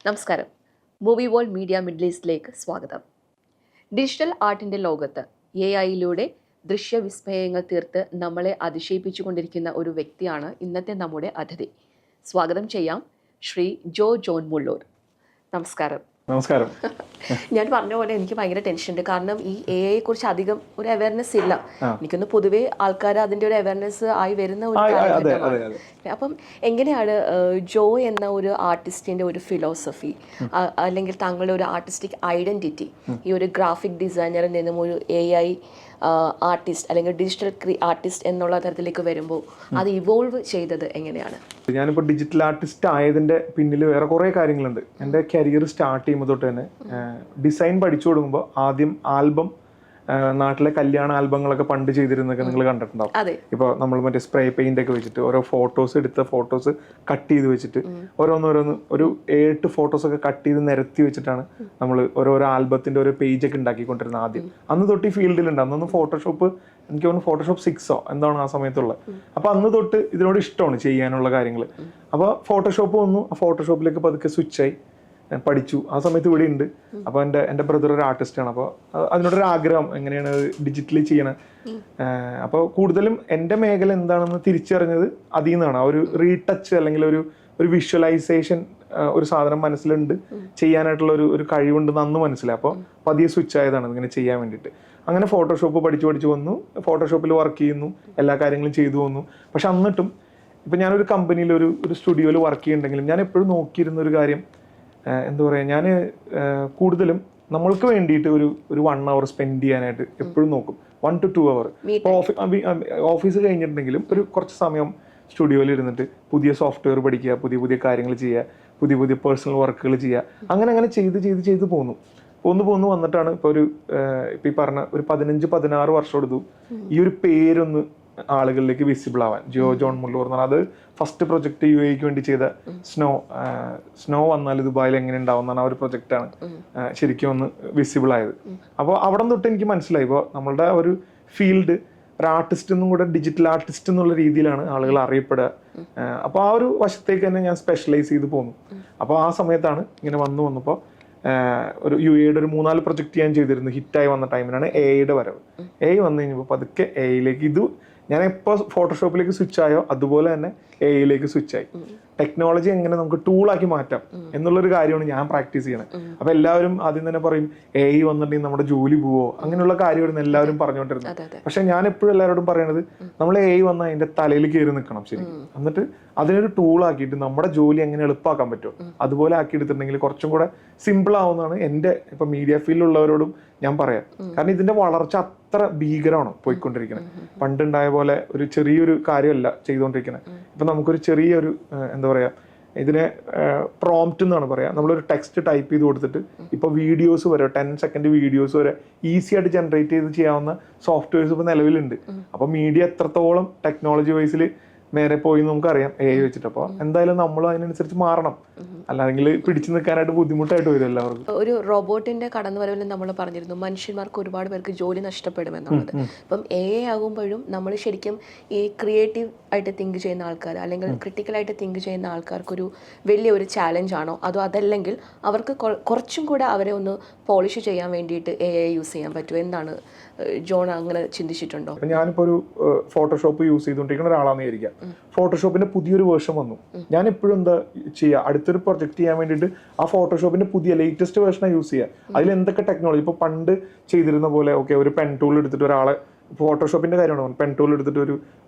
നമസ്കാരം. Movie world media middle ഈസ്റ്റിലേക്ക് സ്വാഗതം. Digital ആർട്ടിൻ്റെ ലോകത്ത് AI-യിലൂടെ ദൃശ്യവിസ്മയങ്ങൾ തീർത്ത് നമ്മളെ അതിശയിപ്പിച്ചുകൊണ്ടിരിക്കുന്ന ഒരു വ്യക്തിയാണ് ഇന്നത്തെ നമ്മുടെ അതിഥി. സ്വാഗതം ചെയ്യാം ശ്രീ ജോൺ മുള്ളൂർ. നമസ്കാരം. നമസ്കാരം. ഞാൻ പറഞ്ഞ പോലെ എനിക്ക് ഭയങ്കര ടെൻഷനുണ്ട്. കാരണം ഈ AI കുറിച്ച് അധികം ഒരു അവയർനെസ് ഇല്ല. എനിക്കൊന്ന് പൊതുവേ ആൾക്കാർ അതിൻ്റെ ഒരു അവയർനെസ് ആയി വരുന്ന ഒരു കാലഘട്ടമാണ്. അപ്പം എങ്ങനെയാണ് ജോ എന്ന ഒരു ആർട്ടിസ്റ്റിൻ്റെ ഒരു ഫിലോസഫി അല്ലെങ്കിൽ താങ്കളുടെ ഒരു ആർട്ടിസ്റ്റിക് ഐഡൻറ്റിറ്റി ഈ ഒരു ഗ്രാഫിക് ഡിസൈനറിൽ നിന്നും ഒരു AI ആർട്ടിസ്റ്റ് അല്ലെങ്കിൽ ഡിജിറ്റൽ ആർട്ടിസ്റ്റ് എന്നുള്ള തരത്തിലേക്ക് വരുമ്പോൾ അത് ഇവോൾവ് ചെയ്തത് എങ്ങനെയാണ്? ഞാനിപ്പോൾ ഡിജിറ്റൽ ആർട്ടിസ്റ്റ് ആയതിൻ്റെ പിന്നിൽ വേറെ കുറേ കാര്യങ്ങളുണ്ട്. എൻ്റെ കരിയർ സ്റ്റാർട്ട് ചെയ്യുമ്പോൾ തൊട്ട് തന്നെ ഡിസൈൻ പഠിച്ചു കൊടുക്കുമ്പോൾ ആദ്യം ആൽബം, നാട്ടിലെ കല്യാണ ആൽബങ്ങളൊക്കെ പണ്ട് ചെയ്തിരുന്നൊക്കെ നിങ്ങൾ കണ്ടിട്ടുണ്ടാവും. ഇപ്പോൾ നമ്മൾ മറ്റേ സ്പ്രേ പെയിന്റ് ഒക്കെ വെച്ചിട്ട് ഓരോ എടുത്ത ഫോട്ടോസ് കട്ട് ചെയ്ത് വെച്ചിട്ട് ഓരോന്ന് ഒരു 8 ഫോട്ടോസൊക്കെ കട്ട് ചെയ്ത് നിരത്തി വെച്ചിട്ടാണ് നമ്മൾ ഓരോരോ ആൽബത്തിന്റെ ഓരോ പേജൊക്കെ ഉണ്ടാക്കിക്കൊണ്ടിരുന്നത്. ആദ്യം അന്ന് തൊട്ട് ഈ ഫീൽഡിലുണ്ട്. അന്നൊന്ന് ഫോട്ടോഷോപ്പ്, എനിക്ക് തോന്നുന്നു ഫോട്ടോഷോപ്പ് 6 എന്താണ് ആ സമയത്തുള്ളത്. അപ്പോൾ അന്ന് തൊട്ട് ഇതിനോട് ഇഷ്ടമാണ് ചെയ്യാനുള്ള കാര്യങ്ങൾ. അപ്പോൾ ഫോട്ടോഷോപ്പ് വന്നു. ആ ഫോട്ടോഷോപ്പിലേക്ക് പതുക്കെ സ്വിച്ചായി പഠിച്ചു. ആ സമയത്ത് ഇവിടെ ഉണ്ട്. അപ്പോൾ എൻ്റെ ബ്രദർ ഒരു ആർട്ടിസ്റ്റാണ്. അപ്പോൾ അതിനോടൊരു ആഗ്രഹം എങ്ങനെയാണ് ഡിജിറ്റലി ചെയ്യണത്. അപ്പോൾ കൂടുതലും എൻ്റെ മേഖല എന്താണെന്ന് തിരിച്ചറിഞ്ഞത് അതിൽ നിന്നാണ്. ആ ഒരു റീടച്ച് അല്ലെങ്കിൽ ഒരു വിഷ്വലൈസേഷൻ ഒരു സാധനം മനസ്സിലുണ്ട്, ചെയ്യാനായിട്ടുള്ള ഒരു കഴിവുണ്ടെന്ന് അന്ന് മനസ്സിലായി. അപ്പോൾ പതിയെ സ്വിച്ച് ആയതാണ് ഇങ്ങനെ ചെയ്യാൻ വേണ്ടിയിട്ട്. അങ്ങനെ ഫോട്ടോഷോപ്പ് പഠിച്ചു വന്നു. ഫോട്ടോഷോപ്പിൽ വർക്ക് ചെയ്യുന്നു, എല്ലാ കാര്യങ്ങളും ചെയ്തു വന്നു. പക്ഷെ എന്നിട്ടും ഇപ്പം ഞാനൊരു കമ്പനിയിൽ ഒരു സ്റ്റുഡിയോയിൽ വർക്ക് ചെയ്യുന്നുണ്ടെങ്കിലും ഞാൻ എപ്പോഴും നോക്കിയിരുന്ന ഒരു കാര്യം എന്താ പറയുക, ഞാൻ കൂടുതലും നമ്മൾക്ക് വേണ്ടിയിട്ട് ഒരു 1 hour സ്പെൻഡ് ചെയ്യാനായിട്ട് എപ്പോഴും നോക്കും. 1 to 2 hour. ഓഫീസ് കഴിഞ്ഞിട്ടുണ്ടെങ്കിലും ഒരു കുറച്ച് സമയം സ്റ്റുഡിയോയിൽ ഇരുന്നിട്ട് പുതിയ സോഫ്റ്റ്വെയർ പഠിക്കുക, പുതിയ കാര്യങ്ങൾ ചെയ്യുക, പുതിയ പേഴ്സണൽ വർക്കുകൾ ചെയ്യുക. അങ്ങനെ ചെയ്ത് പോന്നു വന്നിട്ടാണ് ഇപ്പോൾ ഈ പറഞ്ഞ ഒരു 15-16 വർഷം എടുത്തു ഈ ഒരു പേരൊന്ന് ആളുകളിലേക്ക് വിസിബിൾ ആവാൻ. ജോൺ മുള്ളൂർ എന്ന് പറഞ്ഞാൽ അത് ഫസ്റ്റ് പ്രൊജക്ട് UAE വേണ്ടി ചെയ്ത സ്നോ വന്നാൽ ദുബായിൽ എങ്ങനെ ഉണ്ടാവും എന്നാണ് ആ ഒരു പ്രൊജക്റ്റാണ് ശരിക്കും ഒന്ന് വിസിബിൾ ആയത്. അപ്പോൾ അവിടെ തൊട്ട് എനിക്ക് മനസ്സിലായി ഇപ്പോൾ നമ്മളുടെ ഒരു ഫീൽഡ് ഒരു ആർട്ടിസ്റ്റ് എന്നും കൂടെ ഡിജിറ്റൽ ആർട്ടിസ്റ്റ് എന്നുള്ള രീതിയിലാണ് ആളുകൾ അറിയപ്പെടുക. അപ്പോൾ ആ ഒരു വശത്തേക്ക് തന്നെ ഞാൻ സ്പെഷ്യലൈസ് ചെയ്ത് പോന്നു. അപ്പോൾ ആ സമയത്താണ് ഇങ്ങനെ വന്നപ്പോൾ ഒരു UAEയുടെ ഒരു 3-4 പ്രൊജക്റ്റ് ഞാൻ ചെയ്തിരുന്നു. ഹിറ്റായി വന്ന ടൈമിലാണ് AI വരവ്. AI വന്നു കഴിഞ്ഞപ്പോൾ പതുക്കെ AI ഞാൻ എപ്പോൾ ഫോട്ടോഷോപ്പിലേക്ക് സ്വിച്ച് ആയോ അതുപോലെ തന്നെ AI സ്വിച്ച് ആയി. ടെക്നോളജി എങ്ങനെ നമുക്ക് ടൂളാക്കി മാറ്റാം എന്നുള്ളൊരു കാര്യമാണ് ഞാൻ പ്രാക്ടീസ് ചെയ്യണത്. അപ്പൊ എല്ലാവരും ആദ്യം തന്നെ പറയും AI വന്നിട്ടുണ്ടെങ്കിൽ നമ്മുടെ ജോലി പോവോ, അങ്ങനെയുള്ള കാര്യമായിരുന്നു എല്ലാവരും പറഞ്ഞുകൊണ്ടിരുന്നത്. പക്ഷെ ഞാൻ എപ്പോഴും എല്ലാവരോടും പറയണത് നമ്മൾ AI വന്നാൽ അതിന്റെ തലയിൽ കയറി നിൽക്കണം ശരി, എന്നിട്ട് അതിനൊരു ടൂളാക്കിയിട്ട് നമ്മുടെ ജോലി എങ്ങനെ എളുപ്പമാക്കാൻ പറ്റുമോ അതുപോലെ ആക്കിയെടുത്തിട്ടുണ്ടെങ്കിൽ കുറച്ചും കൂടെ സിമ്പിൾ ആവുന്നതാണ് എൻ്റെ ഇപ്പൊ മീഡിയ ഫീൽഡിലുള്ളവരോടും ഞാൻ പറയാം. കാരണം ഇതിന്റെ വളർച്ച അത്ര ഭീകരമാണ് പോയിക്കൊണ്ടിരിക്കുന്നത്. പണ്ടുണ്ടായ പോലെ ഒരു ചെറിയൊരു കാര്യമല്ല ചെയ്തുകൊണ്ടിരിക്കുന്നത്. ഇപ്പൊ നമുക്കൊരു ചെറിയൊരു എന്താ പറയാ, ഇതിനെ പ്രോംപ്റ്റ് എന്നാണ് പറയാ, നമ്മളൊരു ടെക്സ്റ്റ് ടൈപ്പ് ചെയ്ത് കൊടുത്തിട്ട് ഇപ്പൊ വീഡിയോസ് വരെ 10 സെക്കൻഡ് വീഡിയോസ് വരെ ഈസി ആയിട്ട് ജനറേറ്റ് ചെയ്ത് ചെയ്യാവുന്ന സോഫ്റ്റ്വെയർസ് ഇപ്പൊ നിലവിലുണ്ട്. അപ്പൊ മീഡിയ എത്രത്തോളം ടെക്നോളജി വൈസിൽ നേരെ പോയി നമുക്കറിയാം AI വെച്ചിട്ട്. അപ്പോൾ എന്തായാലും നമ്മൾ അതിനനുസരിച്ച് മാറണം, അല്ലെങ്കിൽ പിടിച്ചു നിൽക്കാനായിട്ട് ബുദ്ധിമുട്ടായിട്ട് വരും എല്ലാവർക്കും. ഒരു റോബോട്ടിന്റെ കടന്നുവരവിൽ നമ്മൾ പറഞ്ഞിരുന്നു മനുഷ്യന്മാർക്ക് ഒരുപാട് പേർക്ക് ജോലി നഷ്ടപ്പെടുമെന്നുള്ളത്. അപ്പം AI ആകുമ്പോഴും നമ്മൾ ശരിക്കും ഈ ക്രിയേറ്റീവ് ആയിട്ട് തിങ്ക് ചെയ്യുന്ന ആൾക്കാർ അല്ലെങ്കിൽ ക്രിട്ടിക്കലായിട്ട് തിങ്ക് ചെയ്യുന്ന ആൾക്കാർക്കൊരു വലിയൊരു ചാലഞ്ച് ആണോ, അതല്ലെങ്കിൽ അവർക്ക് കുറച്ചും കൂടെ അവരെ ഒന്ന് പോളിഷ് ചെയ്യാൻ വേണ്ടിയിട്ട് AI യൂസ് ചെയ്യാൻ പറ്റുമോ? എന്താണ് ജോൺ അങ്ങനെ ചിന്തിച്ചിട്ടുണ്ടോ? ഞാനിപ്പോൾ ഒരു ഫോട്ടോഷോപ്പ് യൂസ് ചെയ്തുകൊണ്ടിരിക്കുന്ന ഒരാളാണെന്ന് വിചാരിക്കാം. ഫോട്ടോഷോപ്പിന്റെ പുതിയൊരു വേർഷൻ വന്നു. ഞാൻ എപ്പോഴും എന്താ ചെയ്യുക, അടുത്തൊരു പ്രൊജക്ട് ചെയ്യാൻ വേണ്ടിയിട്ട് ആ ഫോട്ടോഷോപ്പിന്റെ പുതിയ ലേറ്റസ്റ്റ് വേർഷനാണ് യൂസ് ചെയ്യുക. അതിൽ എന്തൊക്കെ ടെക്നോളജി ഇപ്പോൾ പണ്ട് ചെയ്തിരുന്ന പോലെ ഒരു പെൻ ടൂൾ എടുത്തിട്ട് ഒരാളെ, ഫോട്ടോഷോപ്പിന്റെ കാര്യമാണ്, പെൻ ടൂൾ എടുത്തിട്ട്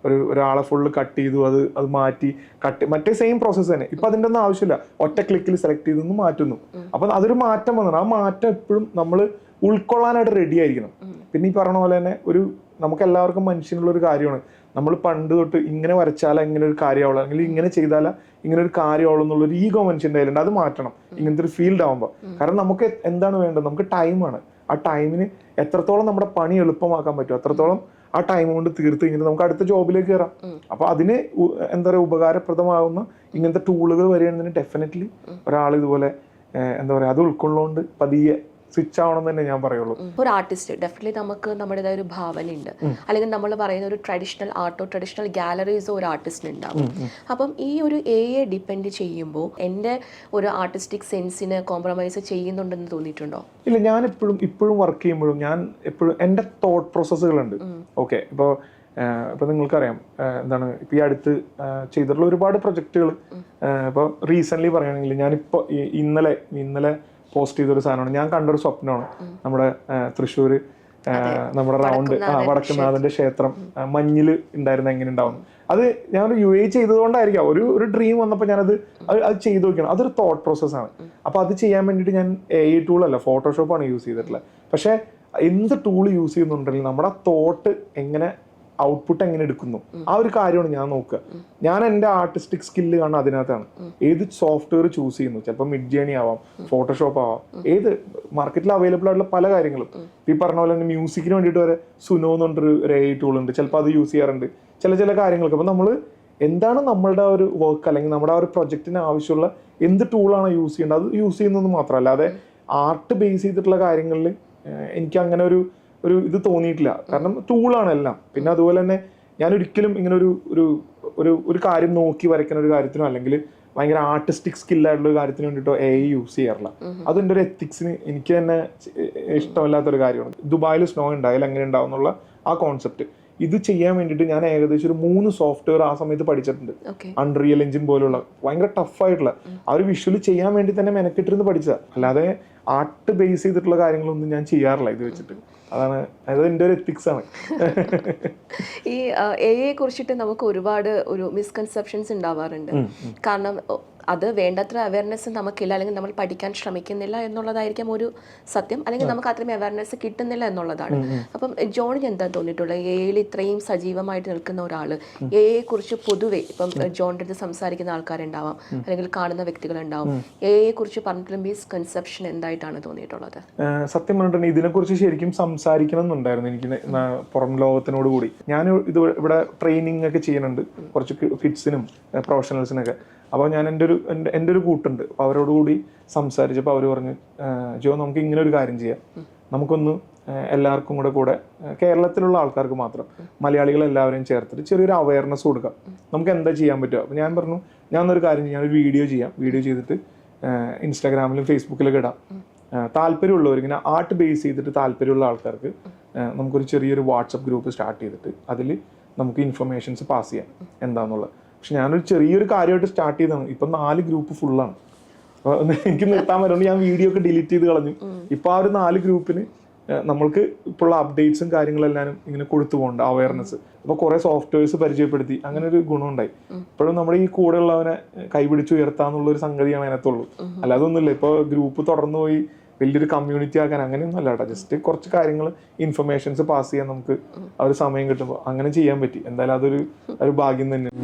ഒരാളെ ഫുള്ള് കട്ട് ചെയ്തു, അത് മാറ്റി മറ്റേ സെയിം പ്രോസസ്സ് തന്നെ. ഇപ്പൊ അതിൻ്റെ ഒന്നും ആവശ്യമില്ല, ഒറ്റ ക്ലിക്കിൽ സെലക്ട് ചെയ്തൊന്ന് മാറ്റുന്നു. അപ്പൊ അതൊരു മാറ്റം വന്നത്. ആ മാറ്റം എപ്പോഴും നമ്മൾ ഉൾക്കൊള്ളാനായിട്ട് റെഡി ആയിരിക്കണം. പിന്നെ ഈ പറഞ്ഞ പോലെ തന്നെ നമുക്ക് എല്ലാവർക്കും മനുഷ്യനുള്ള ഒരു കാര്യമാണ്, നമ്മൾ പണ്ട് തൊട്ട് ഇങ്ങനെ വരച്ചാലാ ഇങ്ങനെ ഒരു കാര്യമാവുള്ളൂ, അല്ലെങ്കിൽ ഇങ്ങനെ ചെയ്താലാ ഇങ്ങനെ ഒരു കാര്യമാവുള്ളൂ എന്നുള്ളൊരു ഈഗോ മനുഷ്യൻ്റെ കയ്യിലുണ്ട്. അത് മാറ്റണം ഇങ്ങനത്തെ ഒരു ഫീൽഡ് ആകുമ്പോൾ. കാരണം നമുക്ക് എന്താണ് വേണ്ടത്, നമുക്ക് ടൈമാണ്. ആ ടൈമിന് എത്രത്തോളം നമ്മുടെ പണി എളുപ്പമാക്കാൻ പറ്റും അത്രത്തോളം ആ ടൈം കൊണ്ട് തീർത്ത് കഴിഞ്ഞിട്ട് നമുക്ക് അടുത്ത ജോബിലേക്ക് കയറാം. അപ്പൊ അതിന് എന്താ പറയുക, ഉപകാരപ്രദമാകുന്ന ഇങ്ങനത്തെ ടൂളുകൾ വരികയാണെന്നുണ്ടെങ്കിൽ ഡെഫിനറ്റ്ലി ഒരാൾ ഇതുപോലെ എന്താ പറയുക അത് ഉൾക്കൊള്ളുകൊണ്ട് പതിയെ സ്വിച്ച് ആവണം തന്നെ ഞാൻ പറയുള്ളൂ. ഒരു ആർട്ടിസ്റ്റ് ഡെഫിനറ്റ്ലി നമുക്ക് നമ്മുടേതായ ഒരു ഭാവനയുണ്ട്, അല്ലെങ്കിൽ നമ്മൾ പറയുന്ന ഒരു ട്രഡീഷണൽ ആർട്ടോ ട്രഡീഷണൽ ഗാലറീസോ ഒരു ആർട്ടിസ്റ്റിന് ഉണ്ടാവും. അപ്പം ഈ ഒരു എയെ ഡിപ്പെൻഡ് ചെയ്യുമ്പോൾ എൻ്റെ ഒരു ആർട്ടിസ്റ്റിക് സെൻസിന് കോംപ്രമൈസ് ചെയ്യുന്നുണ്ടെന്ന് തോന്നിയിട്ടുണ്ടോ? ഇല്ല, ഞാൻ ഇപ്പോഴും വർക്ക് ചെയ്യുമ്പോഴും ഞാൻ എപ്പോഴും എൻ്റെ തോട്ട് പ്രോസസ്സുകളുണ്ട്. ഓക്കെ, ഇപ്പോൾ നിങ്ങൾക്കറിയാം എന്താണ് ഇപ്പോൾ ഈ അടുത്ത് ചെയ്തിട്ടുള്ള ഒരുപാട് പ്രൊജക്റ്റുകൾ. ഇപ്പോൾ റീസെൻ്റ്ലി പറയുകയാണെങ്കിൽ ഞാനിപ്പോൾ ഇന്നലെ പോസ്റ്റ് ചെയ്തൊരു സാധനമാണ്, ഞാൻ കണ്ടൊരു സ്വപ്നമാണ്. നമ്മുടെ തൃശ്ശൂർ നമ്മുടെ റൗണ്ട് വടക്കുന്നാഥന്റെ ക്ഷേത്രം മഞ്ഞിൽ ഉണ്ടായിരുന്ന എങ്ങനെ ഉണ്ടാവും. അത് ഞാൻ UAE ചെയ്തതുകൊണ്ടായിരിക്കാം, ഒരു ഡ്രീം വന്നപ്പോൾ ഞാനത് ചെയ്ത് നോക്കിയാണ്. അതൊരു തോട്ട് പ്രോസസ്സാണ്. അപ്പോൾ അത് ചെയ്യാൻ വേണ്ടിയിട്ട് ഞാൻ AI ടൂളല്ല, ഫോട്ടോഷോപ്പാണ് യൂസ് ചെയ്തിട്ടുള്ളത്. പക്ഷേ എന്ത് ടൂൾ യൂസ് ചെയ്യുന്നുണ്ടെങ്കിൽ നമ്മുടെ തോട്ട് എങ്ങനെ ഔട്ട്പുട്ട് എങ്ങനെ എടുക്കുന്നു ആ ഒരു കാര്യമാണ് ഞാൻ നോക്കുക. ഞാൻ എൻ്റെ ആർട്ടിസ്റ്റിക് സ്കില്ല് കാണുന്നത് അതിനകത്താണ്. ഏത് സോഫ്റ്റ്വെയർ ചൂസ് ചെയ്യുന്നു, ചിലപ്പോൾ മിഡ് ജേണി ആവാം, ഫോട്ടോഷോപ്പ് ആവാം, ഏത് മാർക്കറ്റിൽ അവൈലബിൾ ആയിട്ടുള്ള പല കാര്യങ്ങളും. ഈ പറഞ്ഞ പോലെ തന്നെ മ്യൂസിക്കിന് വേണ്ടിയിട്ട് വരെ സുനോ എന്ന് പറഞ്ഞൊരു AI ടൂൾ ഉണ്ട്, ചിലപ്പോൾ അത് യൂസ് ചെയ്യാറുണ്ട് ചില കാര്യങ്ങൾക്ക്. അപ്പോൾ നമ്മൾ എന്താണ് നമ്മളുടെ ഒരു വർക്ക് അല്ലെങ്കിൽ നമ്മുടെ ആ ഒരു പ്രൊജക്റ്റിന് ആവശ്യമുള്ള എന്ത് ടൂളാണ് യൂസ് ചെയ്യേണ്ടത് അത് യൂസ് ചെയ്യുന്നത് മാത്രമല്ല. അല്ലാതെ ആർട്ട് ബേസ് ചെയ്തിട്ടുള്ള കാര്യങ്ങളിൽ എനിക്ക് അങ്ങനെ ഒരു ഇത് തോന്നിയിട്ടില്ല. കാരണം ടൂളാണ് എല്ലാം. പിന്നെ അതുപോലെ തന്നെ ഞാൻ ഒരിക്കലും ഇങ്ങനെ ഒരു കാര്യം നോക്കി വരയ്ക്കുന്ന ഒരു കാര്യത്തിനോ അല്ലെങ്കിൽ ഭയങ്കര ആർട്ടിസ്റ്റിക് സ്കില്ലായിട്ടുള്ള ഒരു കാര്യത്തിന് വേണ്ടിയിട്ടോ AI യൂസ് ചെയ്യാറില്ല. അതെൻ്റെ ഒരു എത്തിക്സിന് എനിക്ക് തന്നെ ഇഷ്ടമല്ലാത്തൊരു കാര്യമാണ്. ദുബായിൽ സ്നോ ഉണ്ടായാലും എങ്ങനെ ഉണ്ടാവും എന്നുള്ള ആ കോൺസെപ്റ്റ് ഇത് ചെയ്യാൻ വേണ്ടിയിട്ട് ഞാൻ ഏകദേശം ഒരു 3 സോഫ്റ്റ്വെയർ ആ സമയത്ത് പഠിച്ചിട്ടുണ്ട്. അൺറിയൽ എഞ്ചിൻ പോലുള്ള ഭയങ്കര ടഫായിട്ടുള്ള ആ ഒരു വിഷ്വല് ചെയ്യാൻ വേണ്ടി തന്നെ മെനക്കെട്ടിരുന്ന് പഠിച്ചതാണ്. അല്ലാതെ ആർട്ട് ബേസ് ചെയ്തിട്ടുള്ള കാര്യങ്ങളൊന്നും ഞാൻ ചെയ്യാറില്ല ഇത് വെച്ചിട്ട്. അതാണ് എൻ്റെ ഒരു എത്തിക്സ് ആണ്. ഈ AI കുറിച്ചിട്ട് നമുക്ക് ഒരുപാട് ഒരു മിസ്കൺസെപ്ഷൻസ് ഉണ്ടാവാറുണ്ട്. കാരണം അത് വേണ്ടത്ര അവയർനെസ് നമുക്കില്ല, അല്ലെങ്കിൽ നമ്മൾ പഠിക്കാൻ ശ്രമിക്കുന്നില്ല എന്നുള്ളതായിരിക്കാം ഒരു സത്യം, അല്ലെങ്കിൽ നമുക്ക് അത്രയും അവയർനെസ് കിട്ടുന്നില്ല എന്നുള്ളതാണ്. അപ്പം ജോണിന് എന്താ തോന്നിയിട്ടുള്ളത്? AI ഇത്രയും സജീവമായിട്ട് നിൽക്കുന്ന ഒരാൾ AI കുറിച്ച് പൊതുവെ ഇപ്പം ജോണിൻ്റെ അടുത്ത് സംസാരിക്കുന്ന ആൾക്കാരുണ്ടാവാം, അല്ലെങ്കിൽ കാണുന്ന വ്യക്തികളുണ്ടാവും, AI കുറിച്ച് പറഞ്ഞിട്ടുള്ള മിസ്കൺസെപ്ഷൻ എന്തായിട്ടാണ് തോന്നിയിട്ടുള്ളത്? സത്യം പറഞ്ഞിട്ടുണ്ടെങ്കിൽ ഇതിനെക്കുറിച്ച് ശരിക്കും സംസാരിക്കണം എന്നുണ്ടായിരുന്നു എനിക്ക് പുറം ലോകത്തിനോട് കൂടി. ഞാൻ ഇവിടെ ട്രെയിനിങ് ഒക്കെ ചെയ്യുന്നുണ്ട് കുറച്ച് കിഡ്സിനും പ്രൊഫഷണൽസിനൊക്കെ. അപ്പോൾ ഞാൻ എൻ്റെ ഒരു കൂട്ടുണ്ട്. അപ്പോൾ അവരോട് കൂടി സംസാരിച്ചപ്പോൾ അവർ പറഞ്ഞു, ജോ നമുക്ക് ഇങ്ങനെ ഒരു കാര്യം ചെയ്യാം, നമുക്കൊന്ന് എല്ലാവർക്കും കൂടെ കേരളത്തിലുള്ള ആൾക്കാർക്ക് മാത്രം മലയാളികൾ എല്ലാവരെയും ചേർത്തിട്ട് ചെറിയൊരു അവയർനെസ് കൊടുക്കാം, നമുക്ക് എന്താ ചെയ്യാൻ പറ്റുക. അപ്പോൾ ഞാൻ പറഞ്ഞു ഞാനൊരു കാര്യം ചെയ്യാം, ഒരു വീഡിയോ ചെയ്തിട്ട് ഇൻസ്റ്റാഗ്രാമിലും ഫേസ്ബുക്കിലൊക്കെ ഇടാം. താല്പര്യമുള്ളവർ ഇങ്ങനെ ആർട്ട് ബേസ് ചെയ്തിട്ട് താല്പര്യമുള്ള ആൾക്കാർക്ക് നമുക്കൊരു ചെറിയൊരു വാട്സപ്പ് ഗ്രൂപ്പ് സ്റ്റാർട്ട് ചെയ്തിട്ട് അതിൽ നമുക്ക് ഇൻഫർമേഷൻസ് പാസ് ചെയ്യാം എന്താണെന്നുള്ളത്. പക്ഷെ ഞാനൊരു ചെറിയൊരു കാര്യമായിട്ട് സ്റ്റാർട്ട് ചെയ്തതാണ്. ഇപ്പം 4 ഗ്രൂപ്പ് ഫുള്ളാണ്. അപ്പോൾ എനിക്ക് നിർത്താൻ പറ്റുകൊണ്ട് ഞാൻ വീഡിയോ ഒക്കെ ഡിലീറ്റ് ചെയ്ത് കളഞ്ഞു. ഇപ്പോൾ ആ ഒരു 4 ഗ്രൂപ്പിന് നമ്മൾക്ക് ഇപ്പോൾ അപ്ഡേറ്റ്സും കാര്യങ്ങളെല്ലാം ഇങ്ങനെ കൊടുത്തു പോകണ്ട അവയർനെസ്. അപ്പോൾ കുറേ സോഫ്റ്റ്വെയർസ് പരിചയപ്പെടുത്തി, അങ്ങനെ ഒരു ഗുണമുണ്ടായി. ഇപ്പോഴും നമ്മുടെ ഈ കൂടെ ഉള്ളവനെ കൈപിടിച്ച് ഉയർത്താന്നുള്ളൊരു സംഗതിയാണ് അതിനകത്തുള്ളൂ. അല്ലാതെ ഒന്നുമില്ല. ഇപ്പോൾ ഗ്രൂപ്പ് തുടർന്നു പോയി വലിയൊരു കമ്മ്യൂണിറ്റി ആക്കാൻ അങ്ങനെയൊന്നും അല്ല കേട്ടോ. ജസ്റ്റ് കുറച്ച് കാര്യങ്ങൾ ഇൻഫർമേഷൻസ് പാസ് ചെയ്യാൻ നമുക്ക് ആ ഒരു സമയം കിട്ടുമ്പോൾ അങ്ങനെ ചെയ്യാൻ പറ്റി. എന്തായാലും അതൊരു ഭാഗ്യം തന്നെയാണ്.